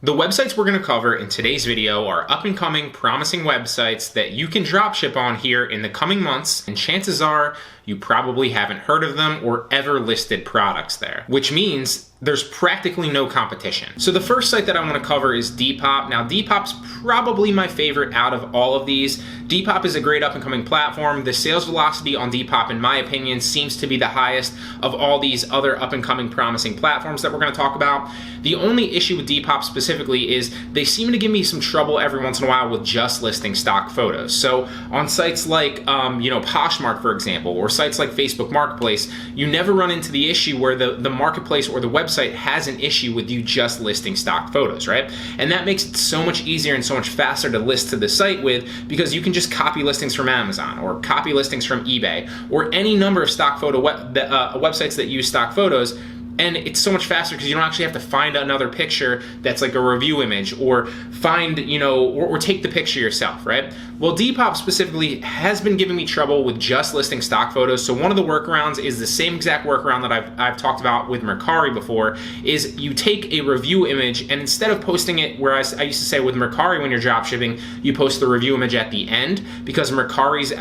The websites we're going to cover in today's video are up-and-coming, promising websites that you can dropship on here in the coming months, and chances are you probably haven't heard of them or ever listed products there, which means there's practically no competition. So the first site that I want to cover is Depop. Now Depop's probably my favorite out of all of these. Depop is a great up-and-coming platform. The sales velocity on Depop, in my opinion, seems to be the highest of all these other up-and-coming promising platforms that we're going to talk about. The only issue with Depop specifically is they seem to give me some trouble every once in a while with just listing stock photos. So on sites like Poshmark, for example, or sites like Facebook Marketplace, you never run into the issue where the marketplace or the website has an issue with you just listing stock photos, right? And that makes it so much easier and so much faster to list to the site with, because you can just copy listings from Amazon or copy listings from eBay or any number of stock photo websites that use stock photos. And it's so much faster because you don't actually have to find another picture that's like a review image or find, or take the picture yourself, right? Well, Depop specifically has been giving me trouble with just listing stock photos. So one of the workarounds is the same exact workaround that I've talked about with Mercari before, is you take a review image and instead of posting it, where I used to say with Mercari when you're drop shipping, you post the review image at the end because Mercari's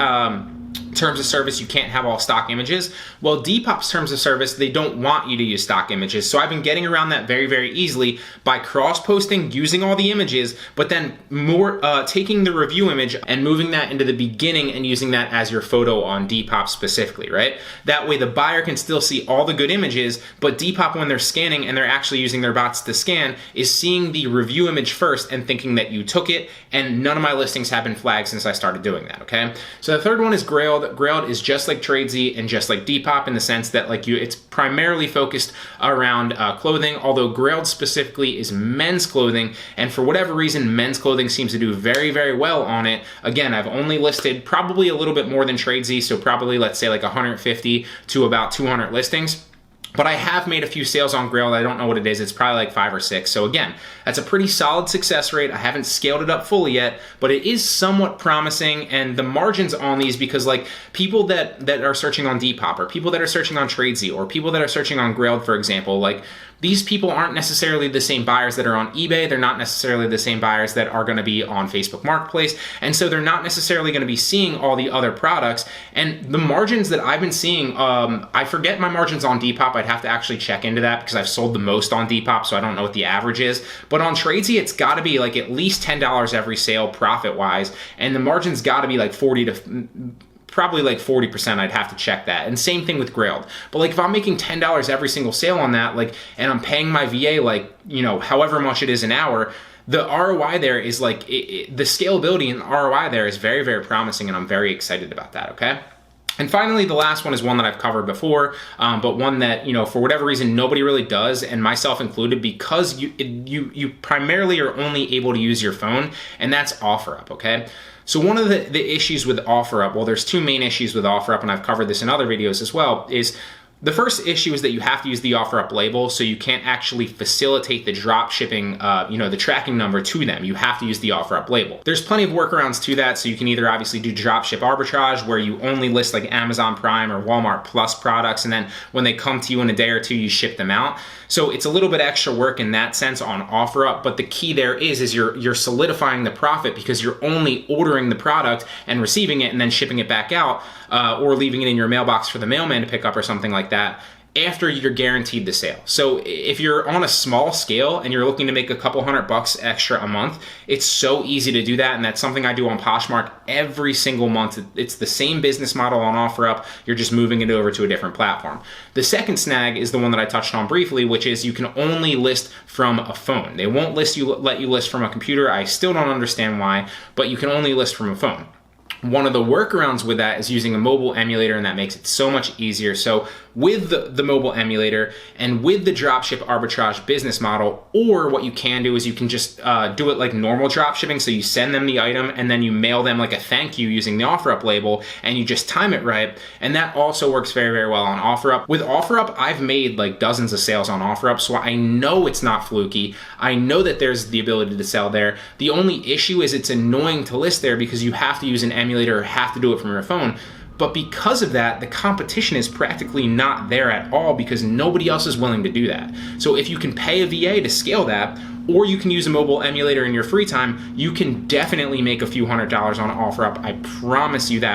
terms of service, you can't have all stock images. Well, Depop's terms of service, they don't want you to use stock images. So I've been getting around that very, very easily by cross-posting, using all the images, but then taking the review image and moving that into the beginning and using that as your photo on Depop specifically, right? That way the buyer can still see all the good images, but Depop, when they're scanning and they're actually using their bots to scan, is seeing the review image first and thinking that you took it, and none of my listings have been flagged since I started doing that, okay? So the third one is Grailed. Grailed is just like Tradesy and just like Depop in the sense that it's primarily focused around clothing, although Grailed specifically is men's clothing, and for whatever reason, men's clothing seems to do very, very well on it. Again, I've only listed probably a little bit more than Tradesy, so probably let's say like 150 to about 200 listings. But I have made a few sales on Grailed. I don't know what it is. It's probably like 5 or 6. So again, that's a pretty solid success rate. I haven't scaled it up fully yet, but it is somewhat promising. And the margins on these, because people that are searching on Depop, or people that are searching on Tradesy, or people that are searching on Grailed, for example, these people aren't necessarily the same buyers that are on eBay. They're not necessarily the same buyers that are going to be on Facebook Marketplace. And so they're not necessarily going to be seeing all the other products. And the margins that I've been seeing, I forget my margins on Depop. I'd have to actually check into that because I've sold the most on Depop, so I don't know what the average is. But on Tradesy, it's got to be at least $10 every sale profit-wise. And the margin's got to be probably 40%. I'd have to check that. And same thing with Grailed. But if I'm making $10 every single sale on that, and I'm paying my VA however much it is an hour, the ROI there is the scalability and ROI there is very, very promising, and I'm very excited about that, okay? And finally, the last one is one that I've covered before, but one that, for whatever reason, nobody really does, and myself included, because you primarily are only able to use your phone, and that's OfferUp, okay? So one of the issues with OfferUp, well, there's two main issues with OfferUp, and I've covered this in other videos as well, is the first issue is that you have to use the OfferUp label, so you can't actually facilitate the drop shipping, the tracking number to them. You have to use the OfferUp label. There's plenty of workarounds to that, so you can either obviously do dropship arbitrage, where you only list Amazon Prime or Walmart Plus products, and then when they come to you in a day or two, you ship them out. So it's a little bit extra work in that sense on OfferUp, but the key there is you're solidifying the profit because you're only ordering the product and receiving it and then shipping it back out, or leaving it in your mailbox for the mailman to pick up or something like that after you're guaranteed the sale. So if you're on a small scale and you're looking to make a couple $100 extra a month, it's so easy to do that, and that's something I do on Poshmark every single month. It's the same business model on OfferUp, you're just moving it over to a different platform. The second snag is the one that I touched on briefly, which is you can only list from a phone. They won't let you list from a computer. I still don't understand why, but you can only list from a phone. One of the workarounds with that is using a mobile emulator, and that makes it so much easier. So with the mobile emulator and with the dropship arbitrage business model, or what you can do is you can just do it like normal dropshipping. So you send them the item and then you mail them a thank you using the OfferUp label, and you just time it right. And that also works very, very well on OfferUp. With OfferUp, I've made dozens of sales on OfferUp, so I know it's not fluky. I know that there's the ability to sell there. The only issue is it's annoying to list there because you have to use an emulator or have to do it from your phone. But because of that, the competition is practically not there at all because nobody else is willing to do that. So if you can pay a VA to scale that, or you can use a mobile emulator in your free time, you can definitely make a few $100s on OfferUp. I promise you that.